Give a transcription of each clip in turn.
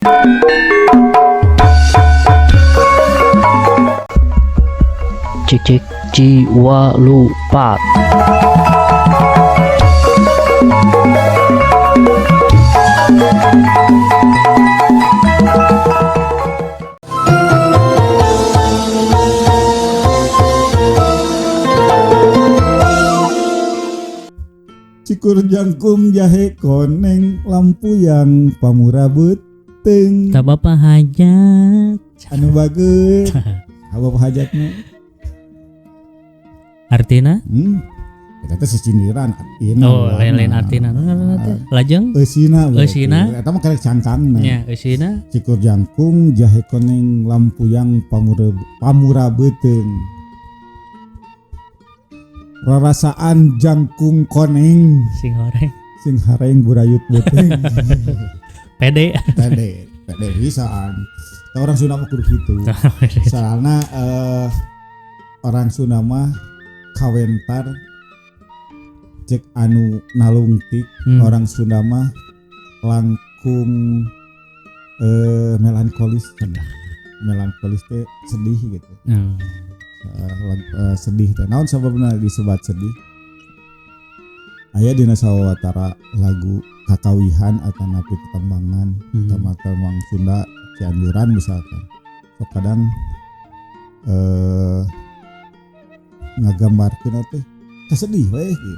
Cek cek jiwa lupa. Cikur jangkung jahe koneng lampu yang pamura beteng. Tak bapak hajat. Anu bageus. Apa hajatna? Artina? Eta teh secindiran ieu. Oh, lain-lain artina. Lajeng? Eusina. Eusina? Eta mah karek cangkangna. Nya, eusina. Cikur jangkung jahe koneng lampu yang pamura beteng. Rarasaan jangkung koneng Sing horeng. sing hareng burayut beteng. Pede. Pede bisaan. Nah, orang Sunda mah kudu kitu. Soalna orang Sunda mah kawentar cek anu nalungtik. Orang Sunda mah langkung melankolis. Melankolis teh sedih gitu. Sedih teh naon sababna disebut sedih? Aya dina sawatara lagu kakawihan atau napi tetembangan tembang Sunda Cianjuran misalkan. So kadang ngagambarkeun teh kesedih we gitu.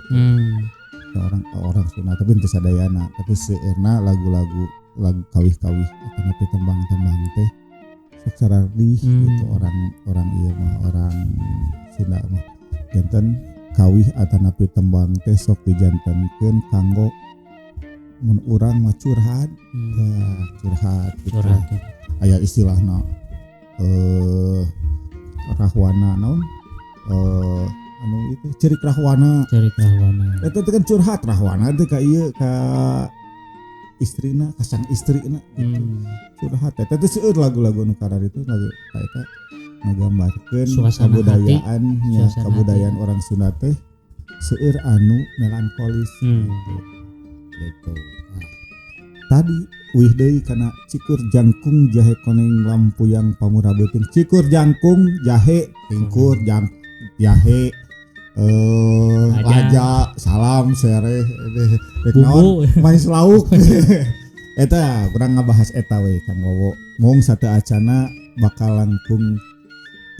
Orang Sunda tapi teu sadayana, tapi seueurna lagu kawih-kawih atau napi tembang-tembang teh sok sarardih gitu orang ieu mah orang Sunda mah. Janten kawih atau napi tembang teh sok dijantenkeun kanggo mun urang mah curhat. Curhat gitu. Aya istilahna rahwana naon? Anu itu cerik rahwana. Eta teh kan curhat rahwana teh ka ieu ka istrina, ka sang istrina gitu. Curhat eta teh seueur lagu-lagu nu karar itu lagu eta ngagambarkeun kabudayaan orang Sunda teh seueur anu melankolis gitu. Tadi wih deui kana cikur jangkung jahe koneng lampu yang pamura beteng. Cikur jangkung jahe tingkur jahe laja salam sere naon mais lauk. Eta kurang ngabahas eta we Kang Wowo. Mung sateu acana bakal langkung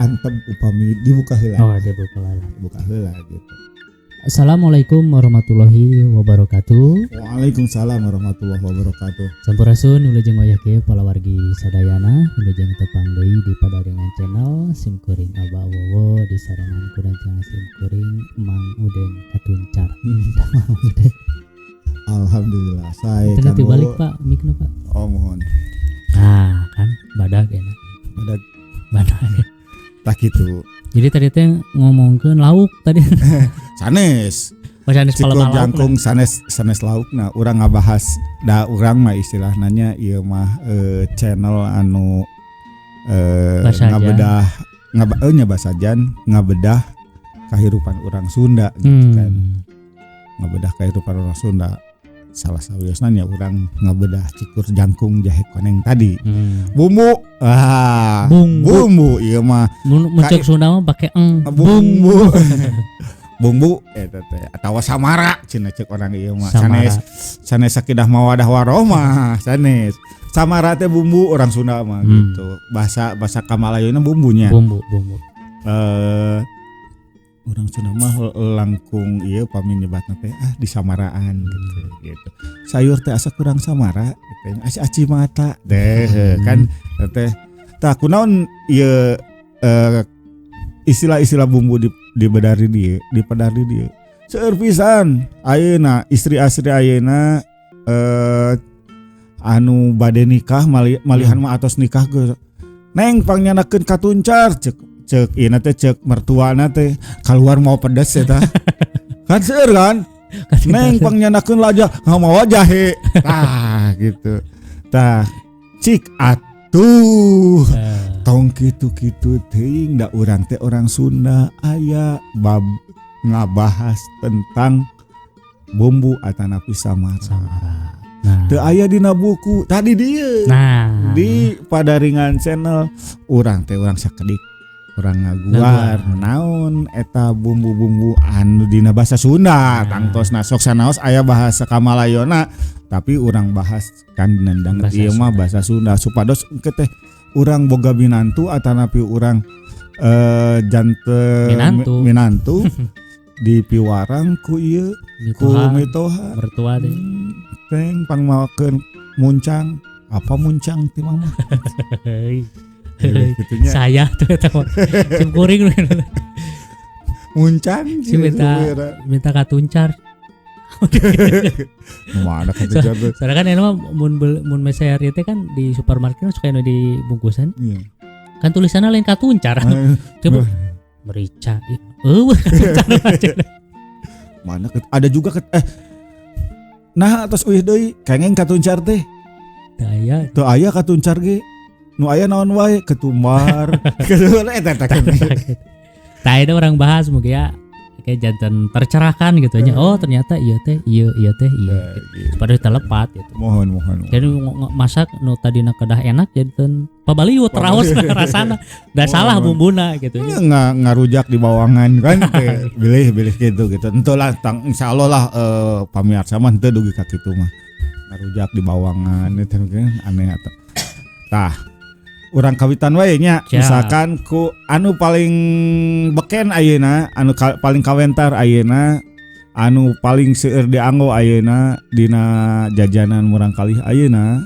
antep upami dibuka heula. Oh, dibuka heula gitu. Assalamualaikum warahmatullahi wabarakatuh. Waalaikumsalam warahmatullahi wabarakatuh. Sampurasun wilujeng wayah palawargi sadayana wilujeng tepang deui di padarengan channel Simkuring Abah Wowo di sarengan kurancangan Simkuring Mang Uden katuncar. Mang Uden. Alhamdulillah saya kan balik Pak mikna Pak. Oh mohon. Nah kan badag enak. Badag. Tak gitu. Jadi tadi teh ngomongkeun lauk tadi. Sanes. Cikur jangkung sanes laukna. Urang ngabahas da urang mah istilahnanya ieu mah channel anu ngabedah nya basajan ngabedah kahirupan urang Sunda gitu kan. Ngabedah kahirupan urang Sunda. Salah sawiosna nya urang ngabedah cikur jangkung jahe koneng tadi. Bumbu. Bumbu ieu mah. Mun cek Sunda mah pake bumbu. Bumbu eta teh atawa samara cenah cek orang ieu mah. Sanes sakidah mawadah waroh mah sanes. Samara teh bumbu orang Sunda mah gitu. Bahasa Kamalayeuna bumbunya. Bumbu. Orang Sunda mah langkung ieu pami nyebatna teh disamaraan gitu. Sayur teh asa kurang samara gitu. Asa aci mata deh kan teh. Tah kunaon ieu istilah-istilah bumbu di padari dia. Seueur pisan ayeuna istri-istri ayeuna anu bade nikah malihan mah atos nikah ge. Neng pangyanakeun katuncar cek ieu teh cek mertuana teh keluar mau pedes eta. Kan seueur kan? Neng pangyanakeun laja ngamawa jahe. Gitu. Tah cik atuh. Tong kitu-kitu teuing da urang teh orang Sunda aya bab ngabahas tentang bumbu atanapi samara. Nah, teu aya dina buku tadi dia nah di Padaringan channel urang sakedik urang ngaguar naon eta bumbu-bumbu anu dina basa Sunda tangtosna sok sanaos aya bahasa Kamalayona tapi urang bahas kan nendang ieu mah bahasa Sunda supados engke teh urang boga binantu atanapi urang janten minantu dipiwarang ku ieu ku mitoha mertua deh teng pangmawakeun muncang apa muncang ti mama gitunya saya tuh eta sim kuring muncang si minta katuncar mana katuncar tuh soalnya kan mah mun meser teh kan di supermarket suka anu di bungkusan kan tulisannya lain katuncar coba merica katuncar mana ada juga nah atas uyuh deui kengeng katuncar teh teu aya katuncar ge nu aya naon wae ketumbar ketumbar eta tah itu orang bahas mungkin ya kayak jantan tercerahkan gitu nya oh ternyata iya teh pada telepat gitu mohon jadi masak nu tadina kedah enak jadi pabaliut raos rasana da salah bumbuna gitu ya ngarujak di bawangan kan bilih gitu entu lah insyaallah lah pamirsa mah teu dugi ka kitu mah ngarujak di bawangan itu aneh atuh tah urang kawitan wae nya misalkan ku anu paling beken ayeuna anu paling kawentar ayeuna anu paling seueur dianggo ayeuna dina jajanan murang kalih ayeuna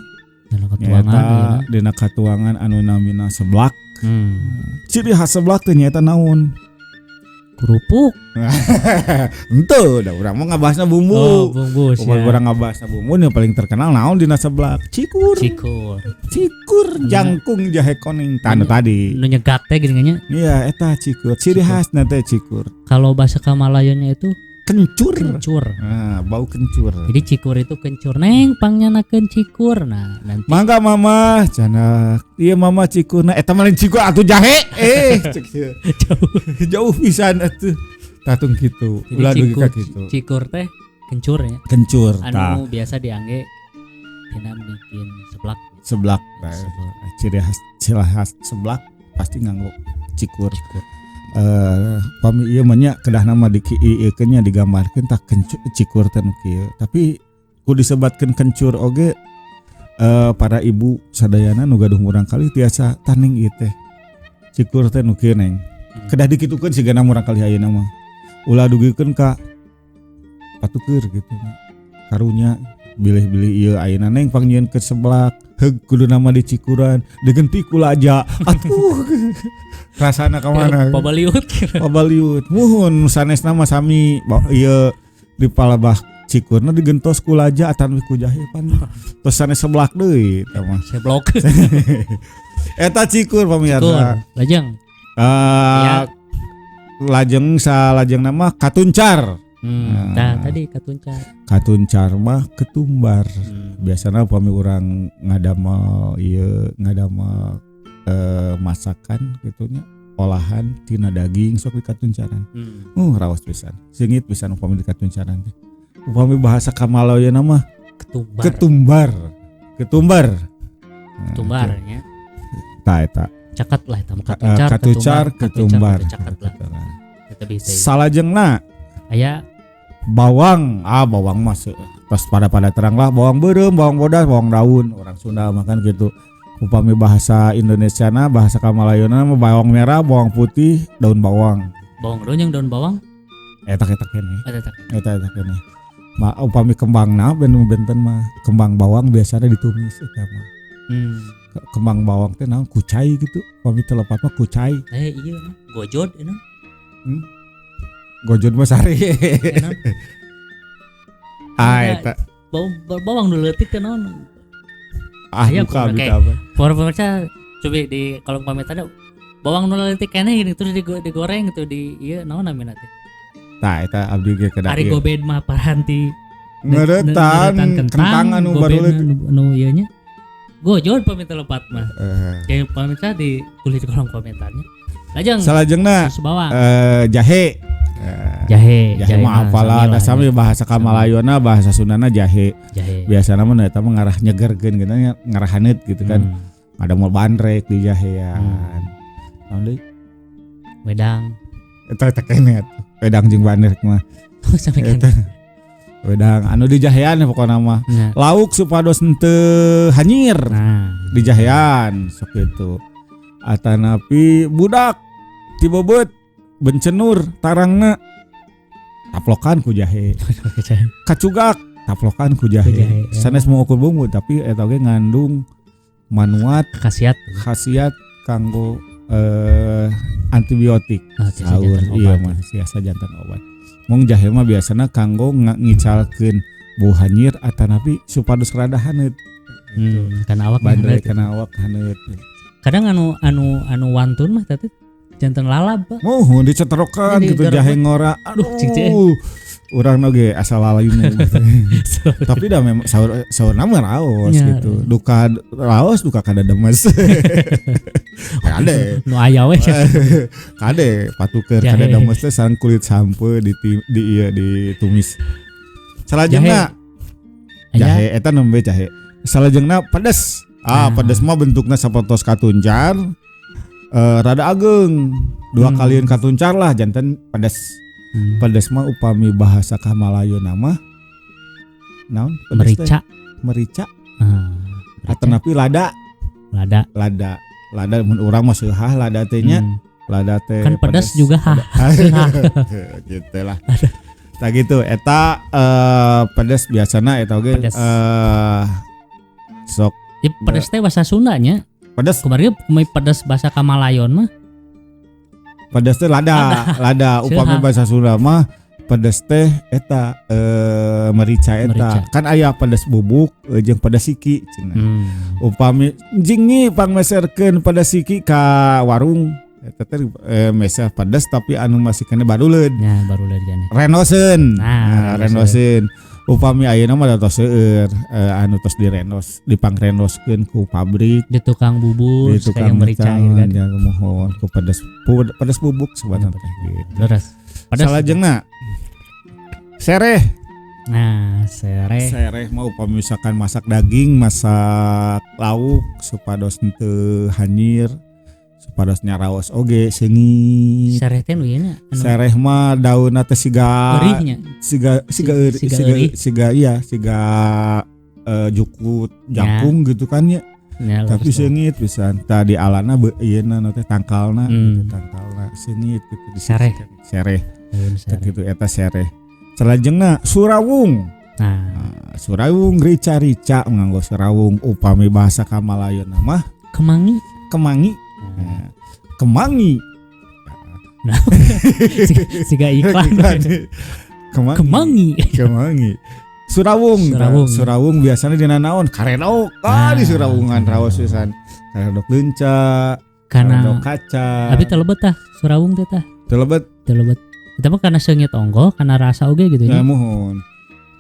nyata dina katuangan anu namina seblak ciri khas seblak teh nyata naon kerupuk ento da urang mah ngabahasna bumbu bungkus ya urang ngabahasna bumbu yang paling terkenal naon dina seblak cikur jangkung jahe kuning tanu tadi nu nyegat teh gini nya iya eta cikur ciri khasna teh cikur kalau bahasa Kamalayanya itu kencur nah bau kencur jadi cikur itu kencur neng pangnyaнаkeun cikur nah nanti mangga mama cenah iya mama cikurna eta mah lain cikur atuh jahe jauh pisan atuh tatung kitu ulah dugi ka kitu cikur teh kencur ya kencur anu biasa diangge tina bikin seblak ciri khas seblak pasti nganggo cikur. Pami ieu mah nya kedah nama di ieu nya digambarkeun tak cikur teh nu kieu tapi ku disebatkeun kencur oge para ibu sadayana nu gaduh murang kali tiasa taning ieu teh cikur teh nu kieu neng kedah dikitukeun sigana murang kali ayeuna mah ulah dugikeun ka patuker gitu karunya bilih-bilih ieu ayeuna neng panggieun ke seblak heug kudu nama di cikuran digenti ku laja atuh rasana ka mana pabaliut muhun sanesna mah sami ieu di palabah cikurna digentos ku laja atan ku jahe pan tos sanes seblak deui eta mah seblok eta cikur pamirsa lajeng lajeng salajeng nama katuncar tadi katuncar mah ketumbar biasana upami urang ngadamel ieu masakan gitunya olahan tina daging sok dikatuncaran raos pisan seungit pisan upami dikatuncaran teh upami bahasa Kamalayana mah ketumbar nya tah eta caket lah eta katuncar ketumbar eta bisa salajengna aya bawang mah pas pada terang lah bawang beureum bawang bodas bawang daun orang Sunda makan gitu upami bahasa Indonesiana bahasa Kamalayana mah bawang merah bawang putih daun bawang daun yang daun bawang eta kene upami kembangna benten mah kembang bawang biasanya ditumis eta mah kembang bawang teh naon kucai gitu upami telepat mah kucai iya gojod ini gojod mah sari eta bawang nu leutik teh naon buka apa para pemirsa coba di kolom komentar bawang nu leutik keneh gini terus digoreng gitu di ieu naon namina teh tah eta abdi ge kada ari gobed mah paranti ngeuretan kentang anu baru nu ieu nya gojod pemirsa lepat mah kayak pemirsa ditulis di kolom komentarnya lajeng salajengna bawang jahe Jahe mah apalah da sami bahasa Kamalayona bahasa Sundana jahe. Biasana mah eta mah ngarah nyegerkeun gitu ngarah haneut gitu kan. Ada mau bandrek di jahean. Naon deui? Wedang. Eta kene wedang jeung bandrek mah. Sampai Eta wedang anu di jahean pokona mah. Lauk supados henteu hanyir. Di jahean sok kitu. Atanapi budak ti beubeut bencenur tarangna taplokan ku jahe. Kacugak taplokan ku jahe. Sanes mau ukur bumbu tapi eta ge ngandung manuat khasiat kanggo antibiotik. Saur iya mah siasa jantan obat. Mung jahe mah biasana kanggo ngicalkeun bau hanyir atanapi supados rada haneut. Kana awak bandrek kana awak haneut. Kadang anu wantun mah teh jantan lalab. Oh, diceterokan gitu jahe ngora. Aduh. Urang oge asal lalayuna gitu. Tapi dah memang saurna mah raos gitu. Duka raos duka kada demes. Kade. Nu aya we. Kade patukeun kada demes teh sareng kulit sampe ditumis. Salajengna jahe eta nembe jahe. Salajengna pedes. Pedes mah bentukna sapertos katuncar. Rada ageng 2 kalian katuncar lah jantan pedes. Pedes mah upami bahasa Kamalayona mah naon merica atanapi lada mun urang mah seunghah lada teh nya lada teh kan pedes juga gitu lah tah gitu eta pedes biasana eta oge sok pedes teh bahasa Sunda nya. Pedes. Kumaha pedes bahasa Kamalayon mah? Pedes teh lada. Upami bahasa Sunda mah pedes teh eta merica eta. Kan aya pedes bubuk jeung pedes siki cenah. Upami jing pangmeserkeun pedes siki ka warung eta teh meser pedes tapi anu masih kena baruleud. Nya baruleud gana. Renoseun. Renoseun. Upami ayeuna mah tos seueur anu tos direnos dipangrenoskeun ku pabrik di tukang bubur kayak merica kan mohon ku pedes bubuk sebenarnya gitu. Leres salajengna sereh. Nah sereh mah upami misalkan masak daging masak lauk supados henteu hanyir supados nyaraos oge seungit. Sereh teh nu ieu sereh mah daunna teh siga jukut jangkung gitu kan ya. Tapi seungit pisan. Tadi alana ieuna teh tangkalna seungit gitu di sereh. Kitu eta sereh. Salajengna surawung. Surawung rica-rica nganggo surawung upami bahasa Kamalayona mah kemangi. Kemangi. Nah, siga iklan. Kemangi. Surawung biasanya dina naon? Karedok. Di surawungan raos pisan. Karedok leunca, karedok kaca. Tapi telebet tah surawung teh tah. Telebet. Eta mah kana seungit onggoh, kana rasa oge gitu nya. Ya mohon.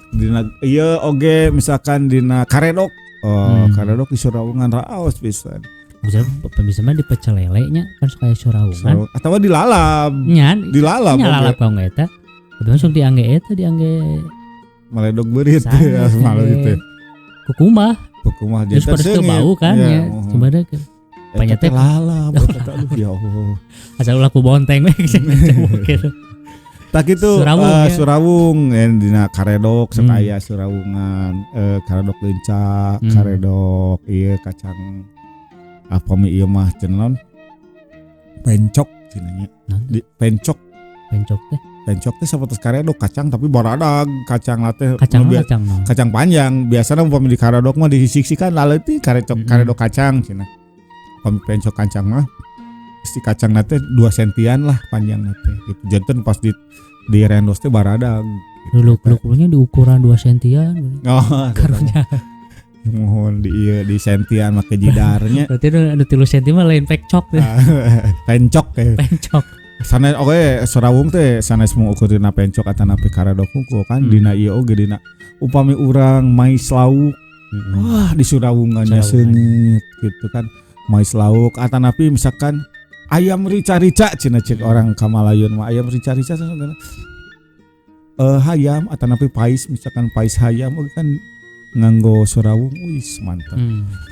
Dina ieu oge misalkan dina karedok. Karedok di surawungan raos pisan. Bisa mah di pecel lele nya kan suka surawungan atau dilalap nya dilalap kalau nggak eta tapi langsung diangge meledog berit ya malu gitu kukumah jadi pada bau kan ya cuma ada banyak teh lalap aduh ya Allah asal ulah ku bonteng gitu tak itu surawung dina karedok sekaya surawungan karedok leunca karedok ieu kacang apa mi ieu mah cenah pencok cenanya pencok teh sapertos karedok kacang tapi baradag kacang teh kacang panjang biasana upami di karedok mah disisikan laleuti karedok kacang cenah upami pencok kacang mah si kacang teh 2 sentian lah panjang teh gitu janten pas di rendos teh baradag dulu-dulunya di ukuran 2 sentian karunya mohon di sentian make jidarnya. Berarti ada 3 senti mah lain pencok. Sanes oge surawung teh sanes mau ukur dina pencok atanapi karedok kan dina ieu oge dina upami urang mais lauk. Wah di surawungannya seungit gitu kan. Mais lauk atanapi misalkan ayam rica-rica cenah cek orang Kamalayon mah ayam rica-rica hayam atau napi pais misalkan pais hayam oge kan nganggo surawung wis mantap.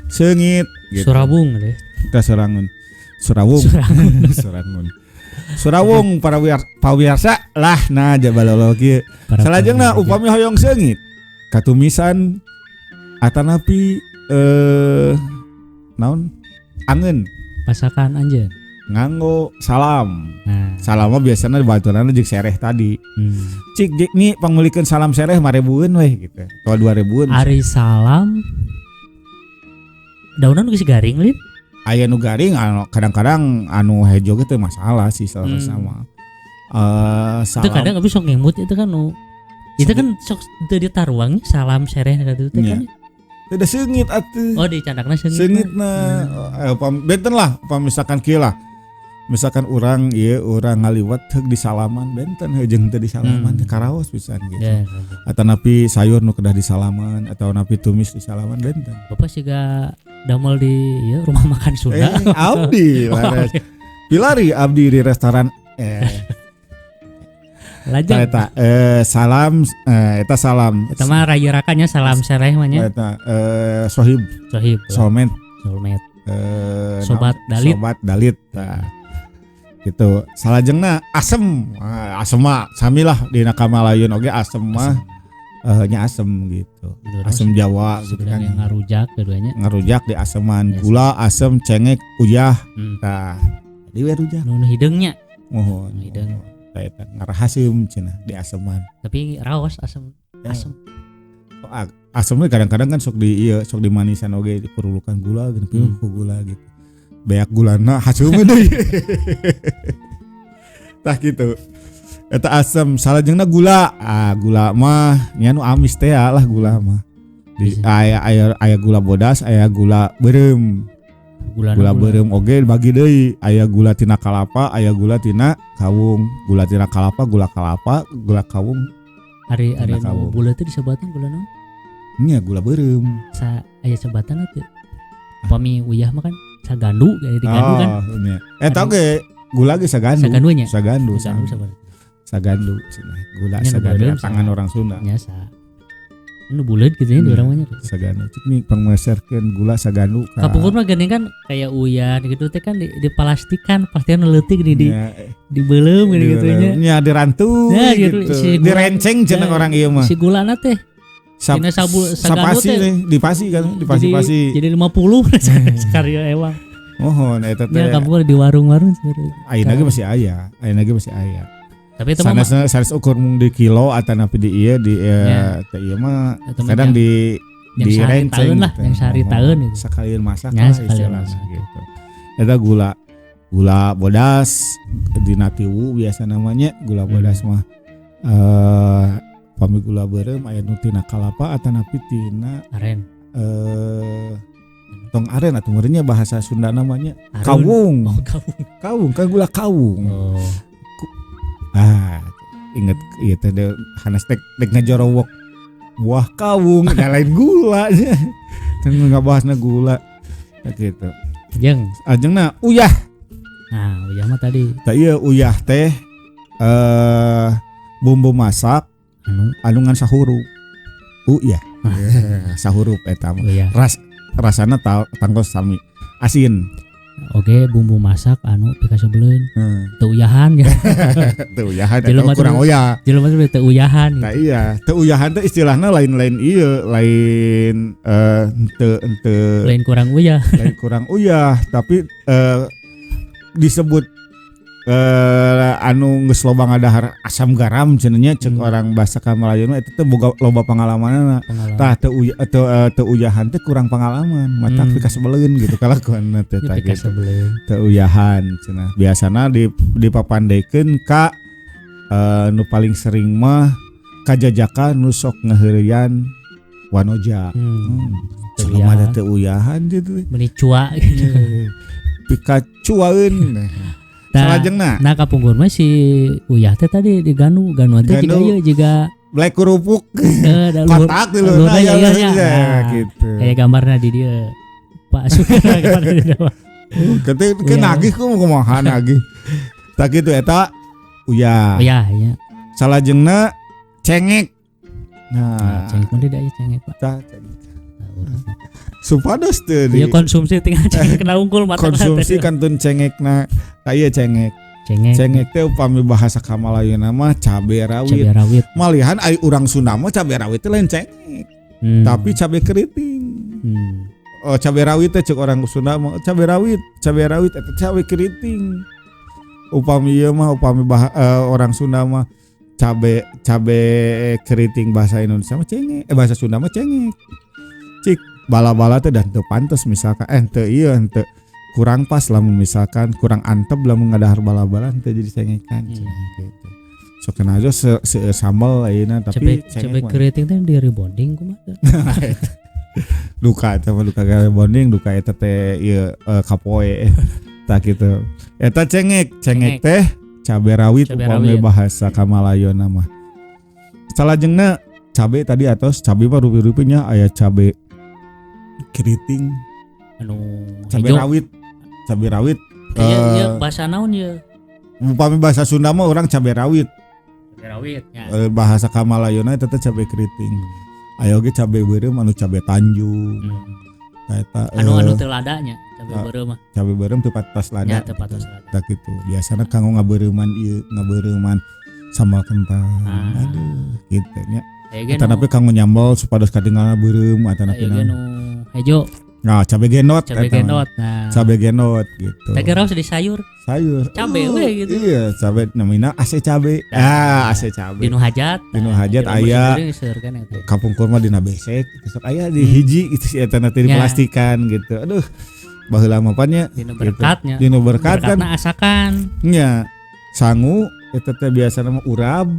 Seungit gitu. Surabung deh. Kita serangun. Surawung. Surawung para pawiarsa lah nah jabalolo kieu. Salajengna upami hoyong seungit katumisan atanapi naon angeun Pasakan anjeun. nganggo salam. Nah, Salam mah biasana baturanna jeung sereh tadi. Cik jik nih pangulikeun salam sereh 5.000-eun weh gitu. Atau 2.000-eun. Ari salam daunan geus garing lin. Aya nu garing anu kadang-kadang anu hejo ge teu masalah sih salah sama. Itu kadang abis sok ngemut itu kan nu. Itu kan sok teu ditaruangnya salam sereh kata itu kan. Tidak seungit atuh. Oh di candakna seungit. Seungitna benten lah misalkan kieu lah. Misalkan orang ngaliwat heug di salaman benten jeung teu di salaman karaos pisan gitu. Atau napi sayur nu kedah di salaman atau napi tumis di salaman benten. Bapak siga damel di rumah makan Sunda. Abdi lares. Pilari abdi di restoran Lajang. Eta salam eta salam. Eta mah raya-rakanya salam sereh mah nya. Eta sohib. Soulmate. Sobat dalit. Nah. Gitu. Salajengna asem. Asem mah samilah dina Kamalayeun oge asem mah nya asem gitu. Asem Jawa gitu kan. Ngarujak keduanya. Ngarujak di aseman, gula, asem, cengek, uyah. Tah. Di we rujak. Nu hideungnya. Mohon. Hideung. Eta ngarahaseum cenah di aseman. Tapi raos asem. Asemnya kadang-kadang kan sok di manisan oge diperlukan gula gitu, gula gitu. Beak gulana haseum deui. Tah gitu. Eta asem, salajengna gula. Gula mah nya nu amis teh lah gula mah. Aya gula bodas, aya gula beureum. Gula beureum oge bagi deui. Aya gula tina kalapa, aya gula tina kawung. Gula tina kalapa, gula kawung. Ari nu gula teh disebutna gula naon? Nya gula beureum. Aya sebatan teh. Upami uyah mah kan sagandu kayak digandu kan. Nya. Eta oge gula ge sagandu. Sagandu cenah. Gula sagandu tangan orang Sunda. Nya nu buleud kitu nya di urang mah nya. Sagandu. Cik nih pangmeserkeun gula sagandu. Kapungkur mah geuning kan kayak uyah gitu teh kan diplastikan pastian leutik dibeuleum gitu nya. Nya dirantu gitu. Direnceng cenah orang ieu mah. Si gulana teh dina sagandu teh dipasi. Jadi 50 sakarya ewang. Mohon eta teh. Ya kapungkur di warung-warung sebenarnya. Ayeuna ge masih aya. Tapi itu mah sanes ukur mung di kilo atau napi di ieu di teh ieu mah kadang di renceng lah yang sehari taeun gitu. Sekalian masak lah istilahnya gitu. Eta gula bodas dina tiwu biasa namanya gula bodas mah pami gula beureum aya nu tina kalapa atau napi tina aren. Tong aren atuh meureunnya bahasa Sunda namanya kawung. Kawung kan gula kawung. Inget ieu teh hanes tek ngajorowok buah kawung da lain gula nya. Teu ngabahasna gula gitu. Ajengna uyah. Nah, uyah mah tadi. Tah ieu uyah teh bumbu masak anu ngan sahurup. Uyah. Sahurup eta mah. Rasana tangkos sami asin. Oke, bumbu masak anu pika sebeleun. Teu uyahan ya. Teu uyahan eta kurang uyah. Jelema teh teu uyahan. Nah iya, teu uyahan teh istilahna lain lain kurang uyah. Lain kurang uyah, tapi disebut anu geus loba ngadahar asam garam cenanya cek orang bahasa Kamalayeun eta teh boga loba pangalamanna. Tah teu uyahan teh kurang pengalaman, matak pika sebeleun gitu kalakuanna teh tah gitu. Teu uyahan cenah. Biasana dipapandekeun ka nu paling sering mah kajajaka nu sok ngaheureuyan wanoja. Selama ada teu uyahan gitu. Meni cua gitu. Pika cuaeun. Salajengna. Nah kapungkur mah si uyah teh tadi diganu teh jiga black kerupuk. Patak di luhur gitu. Kayak gambarna di dia. Pak Sugeng gambarna di dia. Ketik nagih kumaha nagih. Tah kitu eta uyah. Uyah nya. Salajengna cengek. Nah, Nah, cengek mah tidak ya cengek Pak. tah cengek. Nah, urang. Supados teu Ya konsumsi tinggal cengek kena unggul mata konsumsi kantun cengekna kaya cengek. cengek. Cengek teh upami bahasa Kamalayana mah cabe rawit. Cabai rawit. Malihan ai urang Sunda mah cabe rawit teh lain cengek, tapi cabe keriting. Oh, cabe rawit teh cek orang Sunda mah cabe rawit eta cabe keriting. Upami ieu mah orang Sunda mah cabe keriting bahasa Indonesia mah cengek, bahasa Sunda mah cengek. Cik bala-bala teh dan teu pantes misalkan teu ieu teu kurang pas lah misalkan kurang antep lah ngadahar bala-bala teu jadi cengekan gitu. Sok kena aja sambal ayeuna tapi cabe keriting teh di rebonding kumaha? duka gara bonding duka eta teh ieu kapoe tah kitu. Eta cengek teh cabe rawit upami bahasa Kamalayana mah. Salajengna cabe tadi atos cabe mah rupi-rupi nya aya cabe keriting Anu cabe rawit Iya bahasa naon ya? Upami bahasa Sunda mah orang cabe rawit. Cabe rawit ya. Bahasa Kamalayana eta teh cabe keriting. Aya oge cabe beureum anu cabe Tanjung. Eta anu teu ladanya cabe beureum mah. Cabe beureum teu patos lada. Ya teu patos lada. Tah kitu. Biasana kanggo ngabeureuman sambal kentang. Aduh, kitu nya. Eta napi kanggo nyambal supados katinggalna beureum eta napi anu hejo. Nah, cabe genot. Nah. Cabe genot gitu. Teh raos di sayur. Cabe we gitu. Iya, cabe namina ase cabe. Ase cabe. Dinu hajat. Aya kampung kurma dina besek, besok aya di hiji gitu eta nanti diplastikan gitu. Aduh, baheula mah pannya dinu berkatnya. Dinu berkat kan. Asakan. Nya. Sangu eta teh biasana mah urab,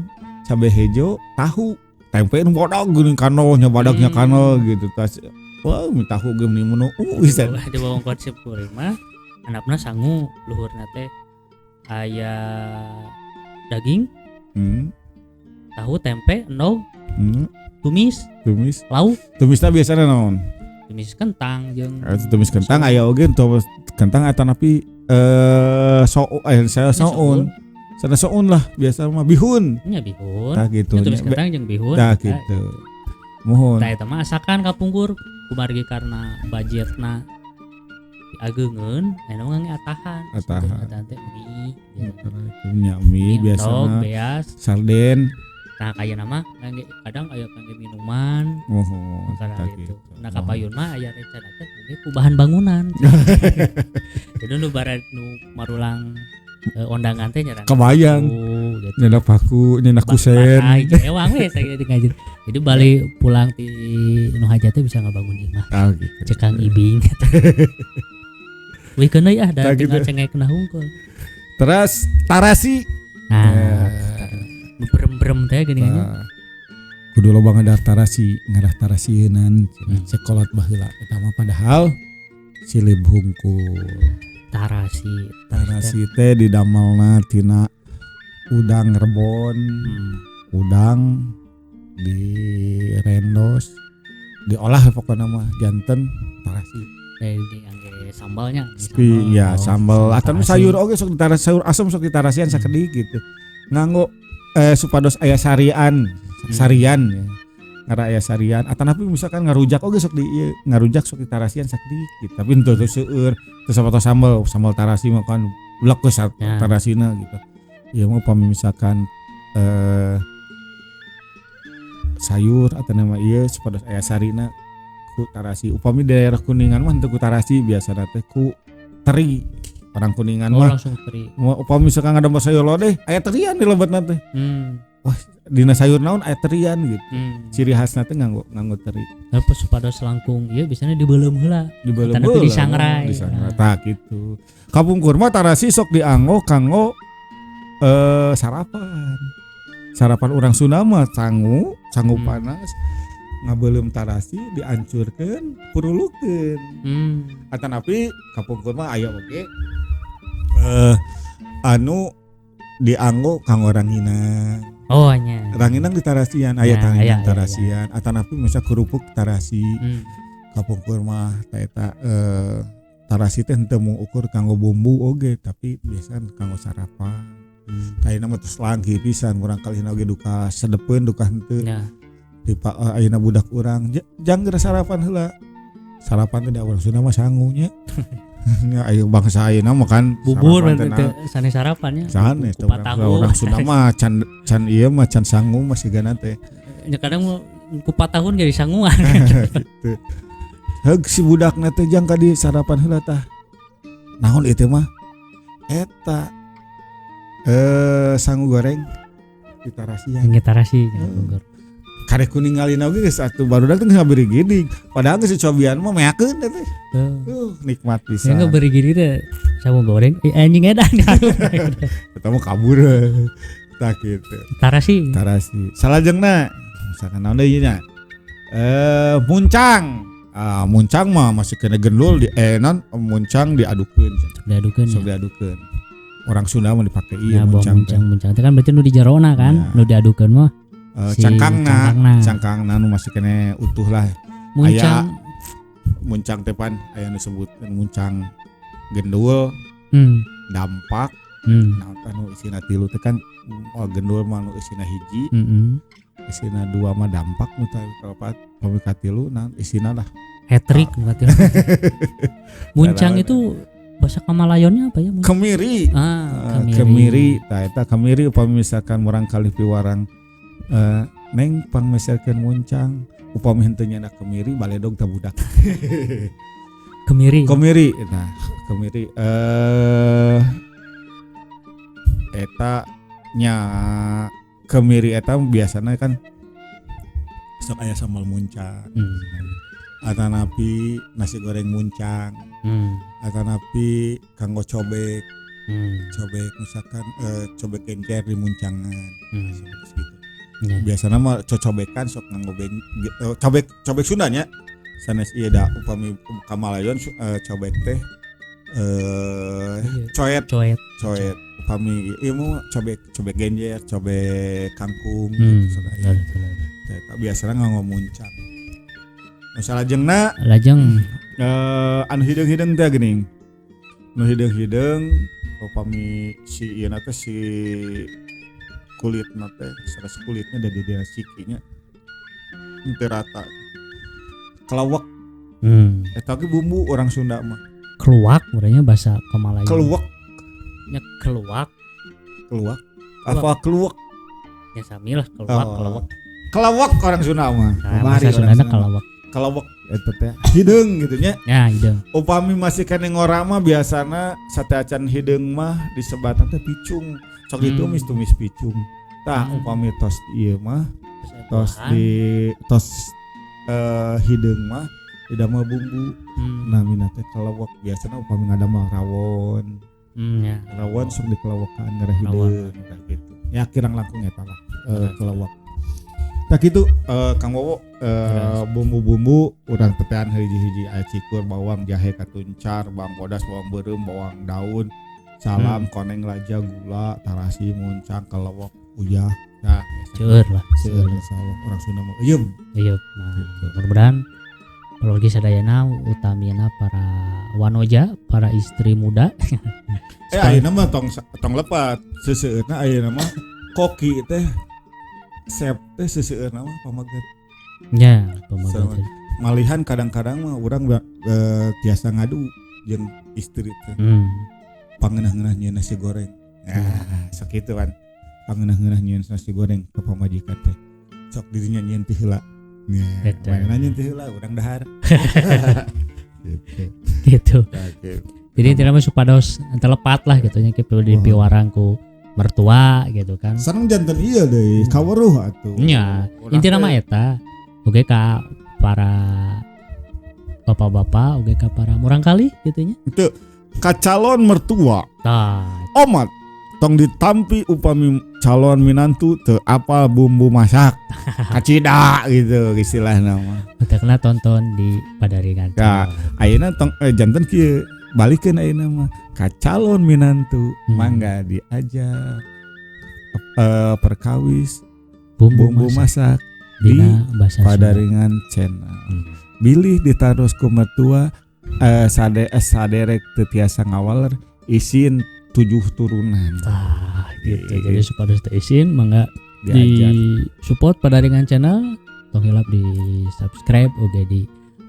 cabe hejo, tahu, tempe nu bodag geuning kano nya badagnya kano gitu. Tas wah, tahu ge menimun bisa. Di bawah konsep kuring mah anapna sangu, luhurna teh aya daging, tahu, tempe, endog, tumis, lauk. Tumisna biasana naon? Tumis kentang jeung tumis kentang aya oge kentang atanapi soun. Sana soun lah biasa mah bihun. Nya bihun. Tah gitu. Tumis kentang jeung bihun. Tah gitu. Mohon. Tah eta mah asakan kapungkur kumargi karena budgetna diageungeun aya mah ngatahan. Eta teh mie biasana. Beas, sarden. Nah kayak nama kadang aya kangge minuman. Karena itu. Nah kapayun mah aya rencana teh ku bahan bangunan. Jadi nu barat nu marulang ondangan teh nyaran. Kebayang. Nyenak paku, nyenak kusen. Ewang we saya ngaji. Jadi balik pulang ti nu hajat teh bisa ngabangun imah. Gitu. Cekang ibing. Wih keuneuy da tinggal cengekna hungkul. Terus tarasi. Nah, berem-berem teh gini kudu loba ngadah tarasi tarasieun sekolot baheula eta mah padahal silih hungkul. Tarasi teh didamelna tina udang rebon, udang direndos, diolah pokoknya mah janten tarasi. Di sambalnya. Iya, sambal atau sayur oge sok ditaras sayur asam sok ditarasian sakedik gitu. Nganggo supados aya sarian ya. Ngara aya sarian atanapi misalkan ngarujak oge sok di ngarujak sok ditarasian sakedik gitu. Tapi henteu teu seueur teu sapotos sambal tarasi mah kan blek geus tarasina gitu. Ieu mah upami misalkan sayur atau nama ieu supados aya sarina ku tarasi. Upami daerah Kuningan mah henteu ku tarasi biasana teh ku teri. Orang Kuningan mah langsung teri. Upami misalkan ngadamel sayur lodeh aya terian di lebetna teh. Wah, dina sayur naon aya terian gitu. Ciri khasna teh nganggo teri. Apa supados langkung ieu biasanya dibeuleum heula. Taneup disangrai. Tah kitu. Kapungkur mah tarasi sok dianggo kanggo sarapan. Sarapan orang Sunda mah sangu panas. Ngabeuleum tarasi diancurkeun, purulukeun. Atanapi kapungkur mah aya oge anu dianggo kanggo ranginang. Oh nya. Ranginang ditarasian, aya ranginang tarasian. Atanapi misal kerupuk tarasi. Kapungkur mah eta tarasi teh henteu mengukur kanggo bumbu oge, tapi biasa kanggo sarapan. Ayeuna mah tos langki pisan urang kalihna oge duka sedepeun duka henteu. Ya. Di ayeuna budak urang jang geura sarapan heula. Sarapan teh da urang Sunda mah sangu nya. Nya ayo bangsa ayeuna mah kan Bubur sarapan teh sanes sarapannya. sanes Kupat tahu. orang Sunda mah can ieu mah can sangu masih gana teh. Ya kadang mau kupat tahun jadi sanguan. Gitu. Heug si budakna teh jang ka di sarapan heula tah. Naon itu mah? Eta sangu goreng ditarasian. Ngetarasi Bogor. Karek kuningalina oge geus atuh barudak teh ngaberi gini. Padahal geus cobian mah meakeun teh. Nikmat pisan. Yang beri gini teh sangu goreng anjing edan. Eta mah kabur. Tah kitu. Tarasi. Salajengna misalkan naon deui nya? Muncang. Muncang mah masih kena gendul di muncang diadukeun. Diadukeun. Orang Sunda mah dipake ieu muncang. Muncang itu kan berarti nu di jarona kan, nu diadukeun mah. Cangkangna nu masih kena utuh lah. Muncang teh pan aya nu disebutkeun muncang gendul, dampak. Nah, anu isina 3 teh kan gendul mah nu isina hiji. Isina 2 mah dampak nu kaopat pami ka 3 nah isina lah hat-trick berarti. Muncang itu bahasa Kamalayonnya apa ya? Kemiri. Kemiri. Tah eta kemiri upami misalkan urang kalih piwarang neng pangmeserkeun muncang upami henteu nyana kemiri baledog tah budak. Kemiri. Nah, kemiri eta nya kemiri eta biasana kan sok aya sambal muncang. Atanapi nasi goreng muncang. Atanapi kanggo cobek. Cobek misalkan cobek kencer di muncangan. Gitu. Biasana mah cocobekan sok nganggo cobek Sunda nya. Sanes ieu da upami Kamalayon cobek teh coet. Upami ieu mah cobek genjer, cobek kangkung gitu. Biasana nganggo muncang. Salajengna lajeng anu hideung-hideung teh geuning. Nu hideung-hideung upami si ieu na teh si kulitna teh sanes kulitnya da di daerah sikinya teu rata. Kelawak. Eta ge bumbu orang Sunda mah. Keluak urangnya bahasa Kamalayan. Keluak. Nya keluak. Apa keluak? Ya samilah keluak. Kelawak orang Sunda mah. Bahasa Sundana kelawak. Kelawak eta teh hideung gitu nya. Ya, hideung. Upami masih kene ngora mah biasana sateacan hideung mah disebatna teh picung. Sok ditumis picung. Tah upami tos ieu mah tos hideung mah didamel bumbu. Nah mina teh kelawak biasana upami ngadamel rawon. Ya. Rawon sok dikelawakan ngara hideung tah kitu. Ya kirang langkung eta lah kelawak. Tak gitu Kang Wowo bumbu-bumbu urang tetean hiji-hiji aya cikur, bawang, jahe, katuncar, bawang bodas, bawang beureum, bawang daun, salam, koneng, laja, gula, tarasi, muncang, kelewok, uyah. Nah, Ceur lah. Insyaallah orang Sunda mah eyeum. Nah, mudah-mudahan keluarga sadayana utamina para wanoja, para istri muda. Ayeuna mah tong lepat seuseutna ayeuna mah koki teh sep teh seuseutna mah pamaget. Ya, pamaget. Malihan kadang-kadang mah urang tiasa ngadu jeung istri teh. Pangeunah-ngeunah nyieun nasi goreng. Sok kitu kan. Pangeunah-ngeunah nyieun nasi goreng ka pamajikan teh. Sok dirinya nyieun teh heula. Nya, nyieun teh heula urang dahar. Gitu. Jadi intinya mah supados telepat lah gitu nya kitu di piwarang ku mertua gitu kan. Sareng janten ieu deui kaweruh atuh. Nya, intina mah eta oge ka para bapak-bapak, oge ka para murang kali gitu nya. Itu ka calon mertua. Tah, Omat tong ditampi upami calon minantu teu apal bumbu masak. Kacida gitu istilahna mah. Matakna tonton di Padaringan. Ya, ayeuna tong janten kieu balikeun ayeuna mah ka calon minantu mangga diajak perkawis bumbu masak di Padaringan Channel. Bilih ditaros ku mertua saderek teu tiasa ngawaler isin 7 turunan. Gitu. Jadi supaya stay izin mangga Diajar. di support Padaringan channel, tong hilap di subscribe oge di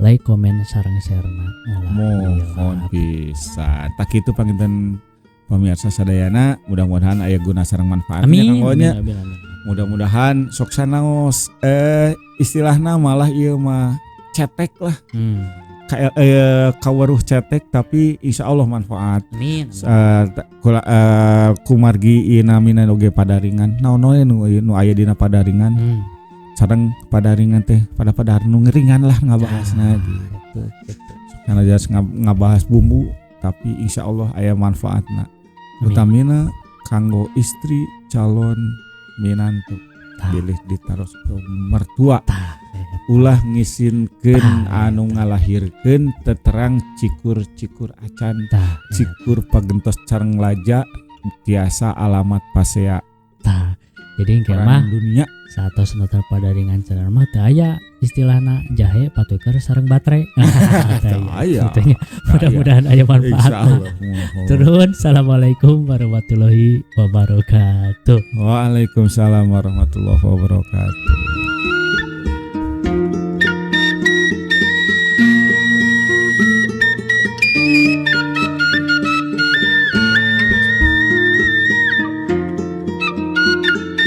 like, komen, sareng share-na. Mohon pisan. Tak kitu panginten pemirsa sadayana, mudah-mudahan aya guna sareng manfaatnya Amin. Kang Nya. Amin. Mudah-mudahan sok sanaos istilahna malah ieu mah cetek lah. Kayak kaweruh cetek tapi insya Allah manfaat. Amin. Kumargi ina minan oge Padaringan. Naon-naon nu aya dina Padaringan. Sareng Padaringan teh pada nu ngeringan lah ngabahasna gitu. Karena jelas ngabahas bumbu tapi insya Allah aya manfaatna. Utamina kanggo istri calon minantu bilih ditaros ke mertua. Ulah ngisinkeun anu ngalahirkeun teterang cikur-cikur acan, cikur pagentos careng laja tiasa alamat pasea. Jadi engke mah dunia satos notar Padaringan channel mah teu aya istilahna jahe patuker sareng baterai. aya. Mudah-mudahan aya manfaat. Insyaallah. Turun. Assalamualaikum warahmatullahi wabarakatuh. Waalaikumsalam warahmatullahi wabarakatuh.